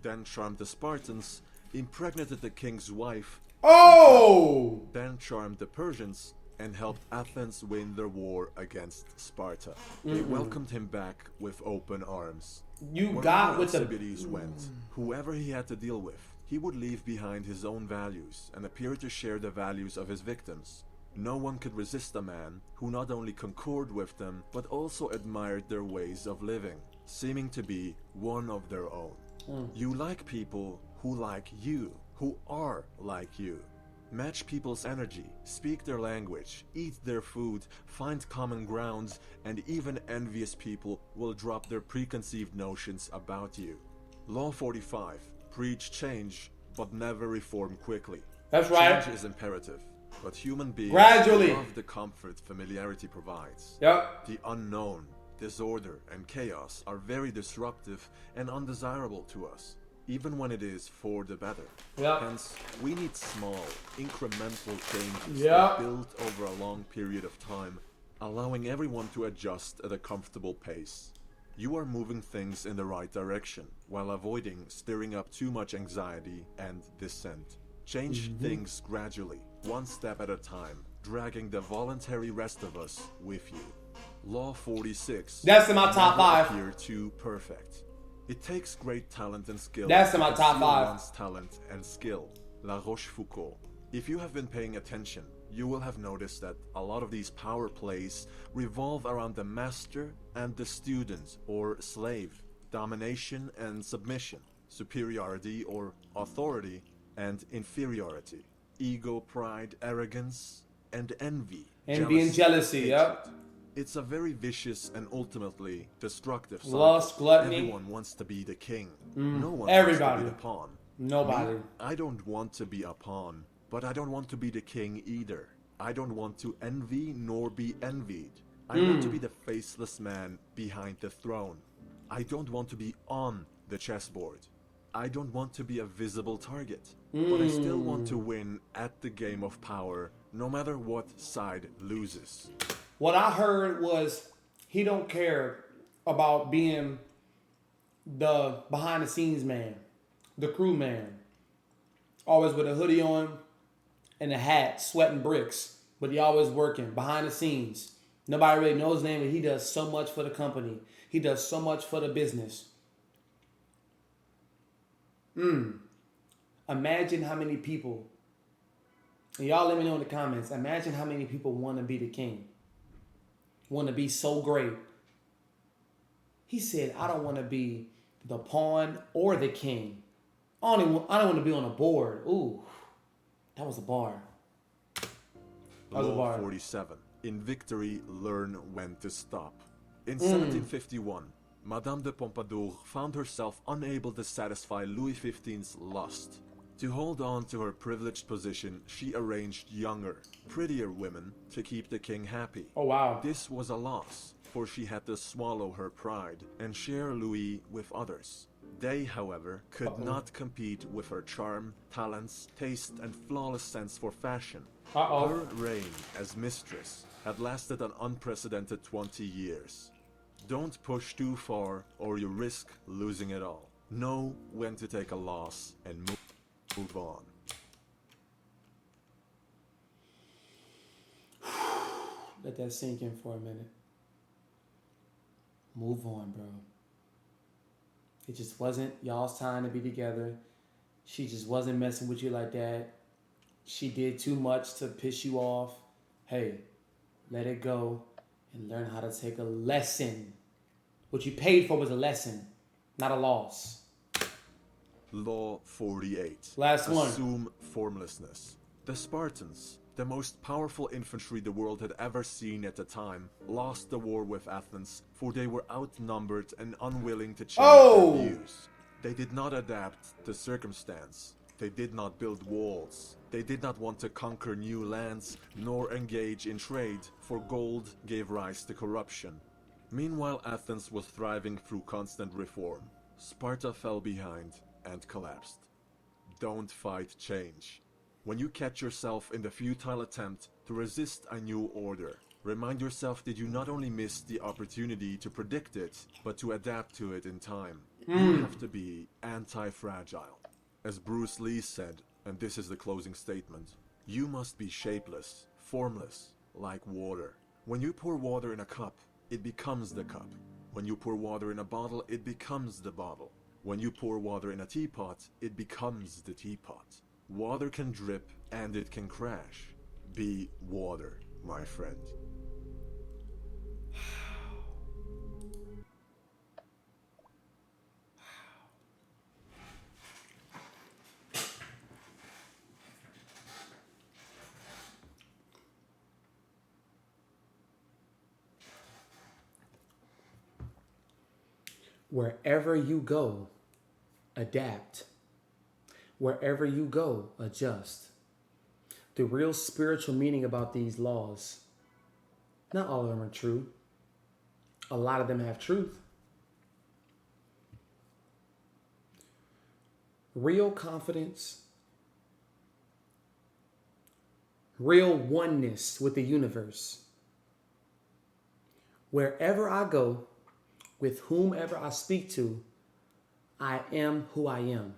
Then charmed the Spartans, impregnated the king's wife, Oh! then charmed the Persians, and helped Athens win their war against Sparta. They welcomed him back with open arms. You Wherever got with the... Alcibiades went, whoever he had to deal with, he would leave behind his own values and appear to share the values of his victims. No one could resist a man who not only concurred with them, but also admired their ways of living, seeming to be one of their own. You like people who like you, who are like you. Match people's energy, speak their language, eat their food, find common grounds, and even envious people will drop their preconceived notions about you. Law 45. Preach change, but never reform quickly. That's right. Change is imperative, but human beings Gradually. love the comfort familiarity provides. Yep. The unknown, disorder, and chaos are very disruptive and undesirable to us, even when it is for the better. Yep. Hence, we need small, incremental changes Yep. that build over a long period of time, allowing everyone to adjust at a comfortable pace. You are moving things in the right direction, while avoiding stirring up too much anxiety and dissent. Change things gradually, one step at a time, dragging the voluntary rest of us with you. Law 46. That's in my top Never 5. appear too perfect. It takes great talent and skill. That's in to my top conceal 5. one's talent and skill. La Rochefoucauld. If you have been paying attention, you will have noticed that a lot of these power plays revolve around the master and the student or slave, domination and submission, superiority or authority and inferiority, ego, pride, arrogance, and envy. Envy and jealousy, yep. hatred. It's a very vicious and ultimately destructive cycle. Lust, gluttony. Everyone wants to be the king. No one Everybody. wants to be the pawn. Nobody. Me, I don't want to be a pawn, but I don't want to be the king either. I don't want to envy nor be envied. I want to be the faceless man behind the throne. I don't want to be on the chessboard. I don't want to be a visible target. But I still want to win at the game of power, no matter what side loses. What I heard was he don't care about being the behind the scenes man, the crew man. Always with a hoodie on and a hat, sweating bricks, but he always working behind the scenes. Nobody really knows his name, but he does so much for the company. He does so much for the business. Imagine how many people, and y'all let me know in the comments, imagine how many people want to be the king. Want to be so great. He said, I don't want to be the pawn or the king. I don't want to be on a board. Ooh, that was a bar. That was a Law bar. 47. In victory, learn when to stop. In 1751, Madame de Pompadour found herself unable to satisfy Louis XV's lust. To hold on to her privileged position, she arranged younger, prettier women to keep the king happy. Oh, wow. This was a loss, for she had to swallow her pride and share Louis with others. They, however, could not compete with her charm, talents, taste, and flawless sense for fashion. Her reign as mistress had lasted an unprecedented 20 years. Don't push too far or you risk losing it all. Know when to take a loss and move on. Let that sink in for a minute. Move on, bro. It just wasn't y'all's time to be together. She just wasn't messing with you like that. She did too much to piss you off. Hey, let it go and learn how to take a lesson. What you paid for was a lesson, not a loss. Law 48. Last one. Assume formlessness. The Spartans, the most powerful infantry the world had ever seen at the time, lost the war with Athens, for they were outnumbered and unwilling to change their views. They did not adapt to circumstance. They did not build walls. They did not want to conquer new lands, nor engage in trade, for gold gave rise to corruption. Meanwhile, Athens was thriving through constant reform. Sparta fell behind and collapsed. Don't fight change. When you catch yourself in the futile attempt to resist a new order, remind yourself that you not only missed the opportunity to predict it, but to adapt to it in time. You have to be anti-fragile. As Bruce Lee said, and this is the closing statement, you must be shapeless, formless, like water. When you pour water in a cup, it becomes the cup. When you pour water in a bottle, it becomes the bottle. When you pour water in a teapot, it becomes the teapot. Water can drip and it can crash. Be water, my friend. Wherever you go, adapt. Wherever you go, adjust. The real spiritual meaning about these laws, not all of them are true. A lot of them have truth. Real confidence, real oneness with the universe. Wherever I go, with whomever I speak to, I am who I am.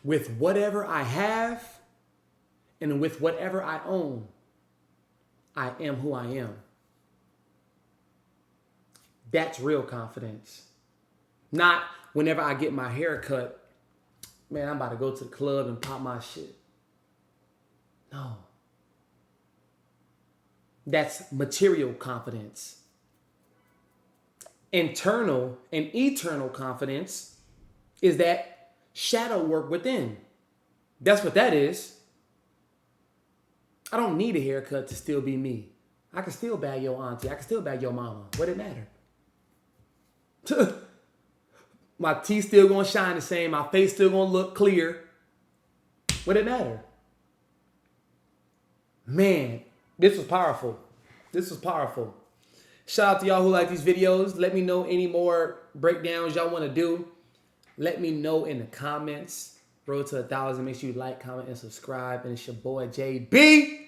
With whatever I have and with whatever I own, I am who I am. That's real confidence. Not whenever I get my hair cut, man, I'm about to go to the club and pop my shit. No. That's material confidence. Internal and eternal confidence is that shadow work within. That's what that is. I don't need a haircut to still be me. I can still bag your auntie. I can still bag your mama. What it matter? My teeth still gonna shine the same. My face still gonna look clear. What it matter? Man, this was powerful. This was powerful. Shout out to y'all who like these videos. Let me know any more breakdowns y'all want to do. Let me know in the comments. Road to 1,000. Make sure you like, comment, and subscribe. And it's your boy, JB.